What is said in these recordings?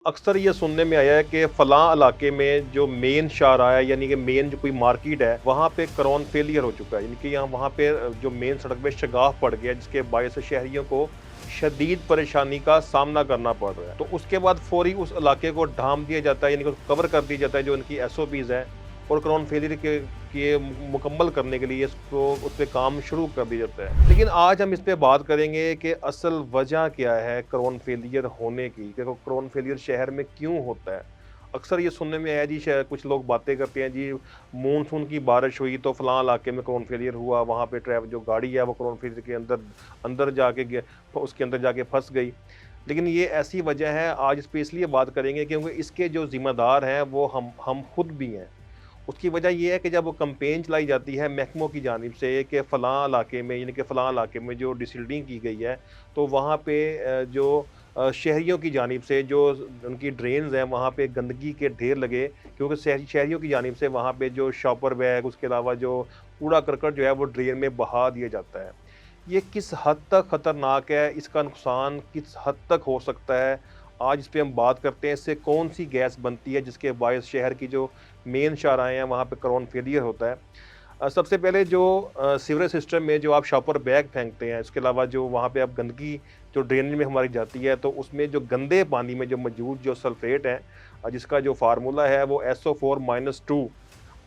अक्सर ये सुनने में आया है कि फ़लाँ इलाके में जो मेन शाहराह है, यानी कि मेन जो कोई मार्केट है, वहाँ पे क्रॉन फेलियर हो चुका है। यानी कि यहाँ वहाँ पे जो मेन सड़क पे शगाफ़ पड़ गया, जिसके बायस शहरियों को शदीद परेशानी का सामना करना पड़ रहा है। तो उसके बाद फ़ौरी उस इलाके को ढाँप दिया जाता है, यानी कि कवर कर दिया जाता है जो उनकी एसओपीज़ हैं, और क्रॉन फेलियर के मुकम्मल करने के लिए इसको उस पे काम शुरू कर दिया जाता है। लेकिन आज हम इस पे बात करेंगे कि असल वजह क्या है क्रॉन फेलियर होने की, कि क्रॉन फेलियर शहर में क्यों होता है। अक्सर ये सुनने में आया जी, शायद कुछ लोग बातें करते हैं जी, मानसून की बारिश हुई तो फलां इलाके में क्रॉन फेलियर हुआ, वहाँ पे जो गाड़ी है वो क्रॉन फेलियर के अंदर अंदर जाके उसके अंदर जाके फंस गई। लेकिन ये ऐसी वजह है, आज इस पे इसलिए बात करेंगे क्योंकि इसके जो जिम्मेदार हैं वो हम खुद भी हैं। उसकी वजह ये है कि जब कैंपेन चलाई जाती है महकमों की जानिब से कि फ़लाँ इलाके में, यानी कि फ़लाँ इलाके में जो डिसिल्डिंग की गई है, तो वहाँ पे शहरियों की जानिब से जो उनकी ड्रेन्स हैं वहाँ पे गंदगी के ढेर लगे, क्योंकि शहरियों की जानिब से वहाँ पे जो शॉपर बैग, उसके अलावा जो कूड़ा करकट जो है वो ड्रेन में बहा दिया जाता है। ये किस हद तक ख़तरनाक है, इसका नुकसान किस हद तक हो सकता है, आज इस पे हम बात करते हैं। इससे कौन-सी गैस बनती है जिसके बायस शहर की जो मेन शाहराहें हैं वहाँ पे क्रॉन फेलियर होता है। सबसे पहले जो सीवरेज सिस्टम में जो आप शॉपर बैग फेंकते हैं, इसके अलावा जो वहाँ पे आप गंदगी जो ड्रेनेज में हमारी जाती है, तो उसमें जो गंदे पानी में जो मौजूद जो सल्फेट है, जिसका जो फ़ार्मूला है वो SO4-2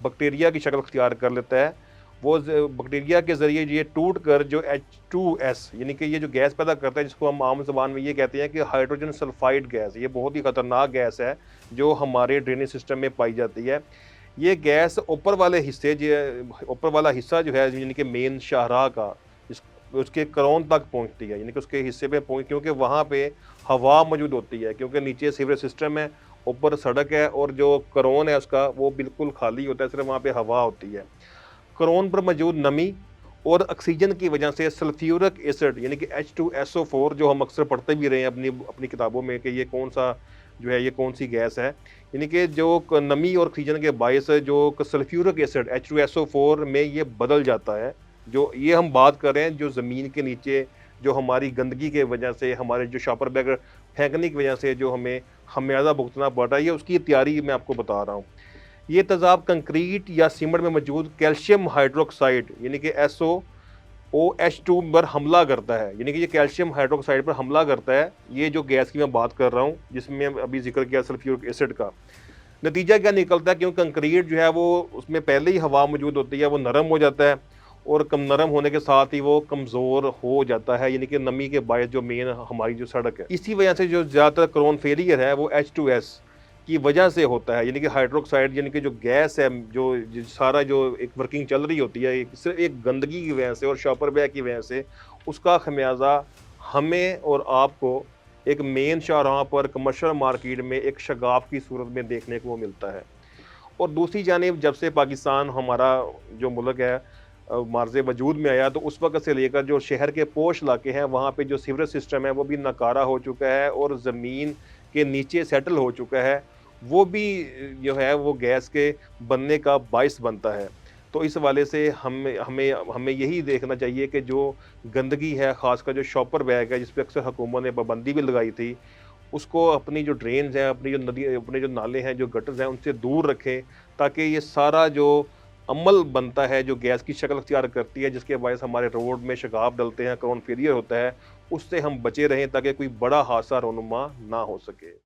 बैक्टीरिया की शक्ल अख्तियार कर लेता है। वो बैक्टीरिया के ज़रिए ये टूट कर जो H2S, यानी कि ये जो गैस पैदा करता है, जिसको हम आम ज़बान में ये कहते हैं कि हाइड्रोजन सल्फाइड गैस, ये बहुत ही ख़तरनाक गैस है जो हमारे ड्रेनेज सिस्टम में पाई जाती है। ये गैस ऊपर वाला हिस्सा जो है, यानी कि मेन शाहराह का, इस उसके क्रॉन तक पहुँचती है, यानी कि उसके हिस्से पे पहुँच, क्योंकि वहाँ पे हवा मौजूद होती है, क्योंकि नीचे सीवरेज सिस्टम है, ऊपर सड़क है, और जो क्रॉन है उसका वो बिल्कुल खाली होता है, सिर्फ़ वहाँ पे हवा होती है। क्रॉन पर मौजूद नमी और ऑक्सीजन की वजह से सल्फ्यूरिक एसिड, यानी कि H2SO4, जो हम अक्सर पढ़ते भी रहे हैं अपनी अपनी किताबों में कि ये कौन-सा जो है, ये कौन-सी गैस है। यानी कि जो क नमी और ऑक्सीजन के बायस जो सल्फ्यूरिक एसिड H2SO4 में ये बदल जाता है। जो ये हम बात कर रहे हैं जो ज़मीन के नीचे जो हमारी गंदगी के वजह से, हमारे जो शॉपर बैग फेंकने की वजह से जो हमें खमियाज़ा भुगतना पड़ रहा है, ये उसकी तैयारी मैं आपको बता रहा हूँ। ये तेज़ाब कंक्रीट या सीमेंट में मौजूद कैल्शियम हाइड्रोक्साइड, यानी कि SOOH2 पर हमला करता है, यानी कि ये कैल्शियम हाइड्रोक्साइड पर हमला करता है। ये जो गैस की मैं बात कर रहा हूँ, जिसमें अभी ज़िक्र किया सल्फ्यूरिक एसिड का। नतीजा क्या निकलता है, क्योंकि कंक्रीट जो है वो उसमें पहले ही हवा मौजूद होती है, वो नरम हो जाता है, और कम नरम होने के साथ ही वो कमज़ोर हो जाता है, यानी कि नमी के बायस जो मेन हमारी जो सड़क है। इसी वजह से जो ज़्यादातर क्रॉन फेलियर है वो H2S की वजह से होता है, यानी कि हाइड्रोक्साइड, यानी कि जो गैस है, जो सारा जो एक वर्किंग चल रही होती है, सिर्फ एक गंदगी की वजह से और शॉपर बैग की वजह से, उसका खमियाजा हमें और आपको एक मेन शाहराह पर कमर्शियल मार्केट में एक शगाफ की सूरत में देखने को मिलता है। और दूसरी जानिब जब से पाकिस्तान हमारा जो मुल्क है मार्ज़ वजूद में आया, तो उस वक़्त से लेकर जो शहर के पोश इलाके हैं वहाँ पे जो सीवरेज सिस्टम है वो भी नाकारा हो चुका है और ज़मीन के नीचे सेटल हो चुका है। वो भी जो है वो गैस के बनने का बाइस बनता है। तो इस हवाले से हमें हमें हमें यही देखना चाहिए कि जो गंदगी है, ख़ासकर जो शॉपर बैग है, जिस पे अक्सर हुकूमत ने पाबंदी भी लगाई थी, उसको अपनी जो ड्रेन्स हैं, अपनी जो नदी, अपने जो नाले हैं, जो गटर्स हैं, उनसे दूर रखें, ताकि ये सारा जो अमल बनता है, जो गैस की शक्ल अख्तियार करती है, जिसके बायस हमारे रोड में शगाफ डलते हैं, क्रॉन फेलियर होता है, उससे हम बचे रहें ताकि कोई बड़ा हादसा रोनुमा ना हो सके।